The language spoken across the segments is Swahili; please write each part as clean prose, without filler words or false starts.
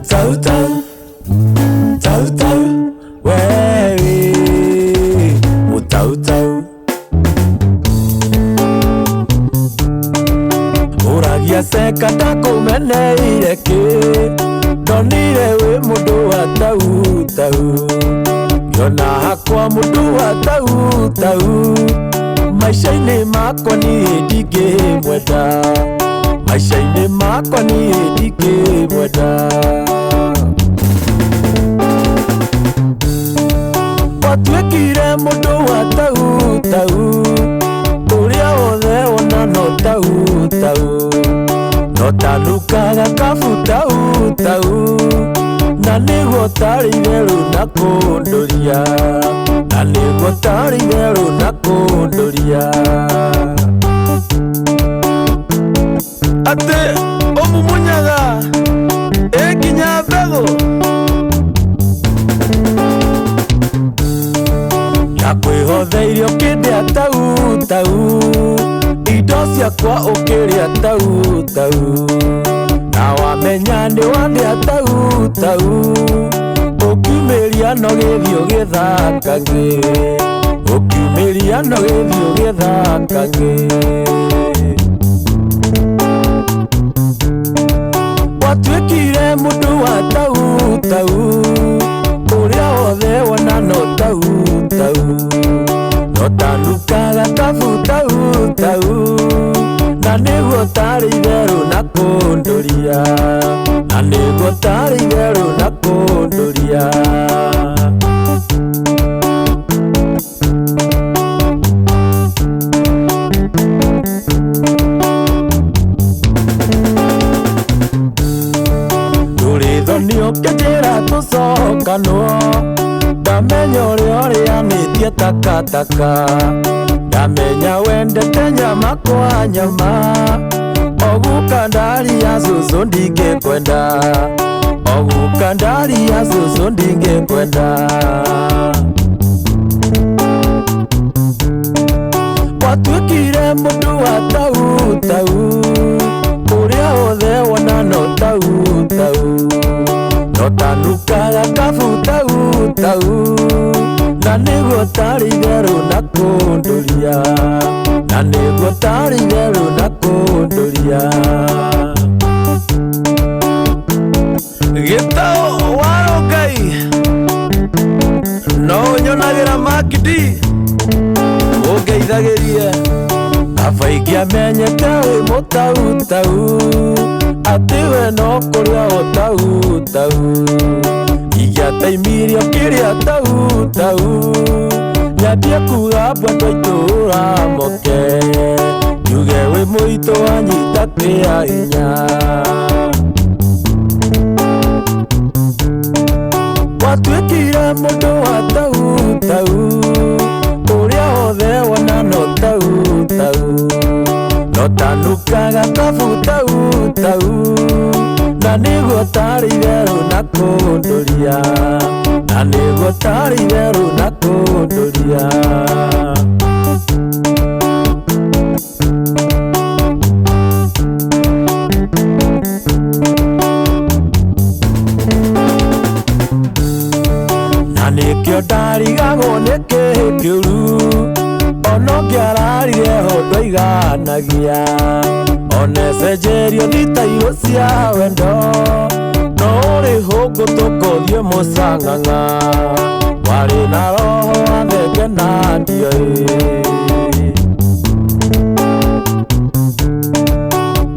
Tau tau, tau tau, wewe, tau tau. Uragia seka ndakumeneire ki, ndonire wi mundu wa tau tau. Yona hakwa mundu wa tau tau, maisha-ini makwa niĩ ndingĩmwenda, maisha-ini makwa niĩ ndingĩmwenda. Watuĩkire mundu wa tau tau, ũrĩa wothe wona no tau tau, no tanukaga kabu tau tau, na nĩguo tarĩ itherũ na kũndũria, na nĩguo tarĩ itherũ na kũndũria. Atĩ ũmumunyaga nginya mbegũ ya kwĩhotheirio kĩndĩa tau tau, indo ciakwa ũkĩrĩa tau tau, na wamenya nĩ wandĩa tau tau, ũkiumĩria no gĩthiĩ ũgĩthakagĩ, ũkiumĩria no gĩthiĩ ũgĩthakagĩ. Watuĩkire mũndũ wa tau tau, ũrĩa wothe wona no tau tau, no tanukaga kabu tau tau, na nĩguo tarĩ itherũ na kũndũria, na nĩguo tarĩ itherũ na kũndũria. Ndũrĩthonio kĩnjĩra tũcokanwo, ndamenya ũrĩa ũrĩanĩtie takataka, ndamenya wendete nyama kwa nyama, oguka ndari ya cũcũ ndingĩkwenda, oguka ndari ya cũcũ ndingĩkwenda. Watuĩkire mũndũ wa tau tau, ũrĩa wothe wona no tau tau, no tanukaga kabu tau tau, na nĩguo tarĩ itherũ na kũndũria, na nĩguo tarĩ itherũ na kũndũria. Gĩtaũ warũngai no nyonagĩra makindi, ũngeithagĩrie kaba ingĩamenyete wĩ mũtau tau, atĩ we no kũrĩa o tau tau, ingĩataimirie kĩrĩa tau tau, nyambie kuga mbwandũ itũra moke, njuge wĩ mũitũ wanyita kĩa hinya. Watuĩkire mũndũ wa tau tau, ũrĩa wothe wona no tau tau, no tanukaga kabu tau tau, na nĩguo tarĩ itherũ na kũndũria, na nĩguo tarĩ itherũ na kũndũria. Na nĩkĩo ndarigagwo nĩ kĩhĩ kĩũru, ona ũngĩararire ho ndwaiganagia, ona cenjerio thitairũ cia wendo, no ũrĩ hũngũ tũkũthiĩ mũcang'ang'a, warĩ na roho wa thenge na ndioĩ.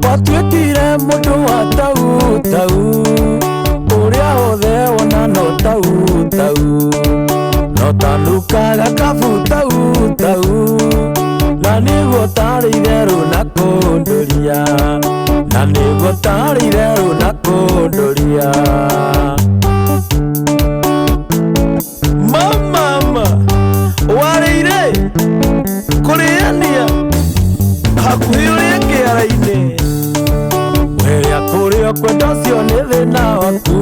Watuĩkire mũndũ wa tau tau, ũrĩa wothe wona no tau tau, no tanukaga kabu tau tau, na nĩguo tarĩ itherũ na kũndũria, na nĩguo tarĩ itherũ na kũndũria. Mama warĩire kũrĩania hakuhĩ ũrĩa kĩara-inĩ, werĩa kũrĩa kwenda ũcio nĩ thĩna waku,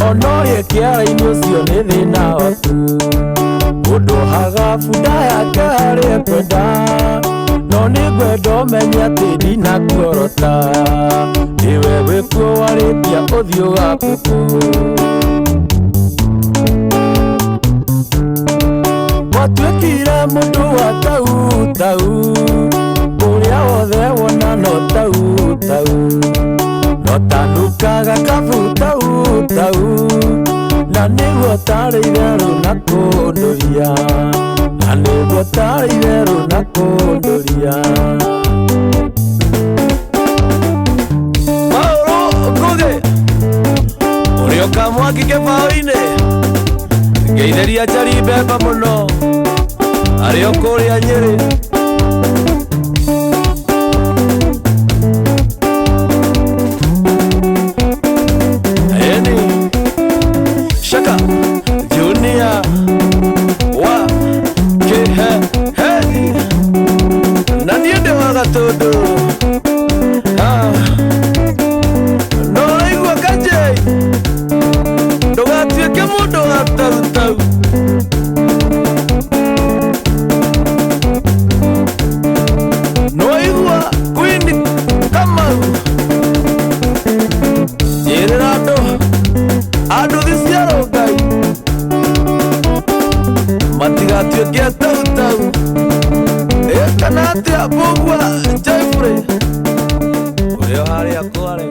ona ũrĩa kĩara-inĩ ũcio nĩ thĩna waku. Mũndũ hagabu ndayake harĩa kwenda, no nĩ ngwenda ũmenye atĩ ndinakuorota, nĩwe wĩkuo warĩtia muthiu gakuku watuikire mundu wa tau uria wothe wona no tau no tanukaga kabu tau na niguo tarĩ itherũ na kũndũria na niguo tarĩ itherũ na kũndũria Maũrũ Ngũgĩ ũrĩa ũkamwaki kĩbaũ-inĩ ngĩitheria njari mbemba mũno arĩ o kũrĩa Nyĩrĩ Shaka Junior wa Kihedi na niende wa Gatundu no igua kanje ndũgatuĩke mũndũ wa tau no igua Queen Kamau njĩrĩra andũ gĩciaro Ngai matigatuĩke tau kana atĩa Mbũgua Joyfrey ũrĩa harĩa Kware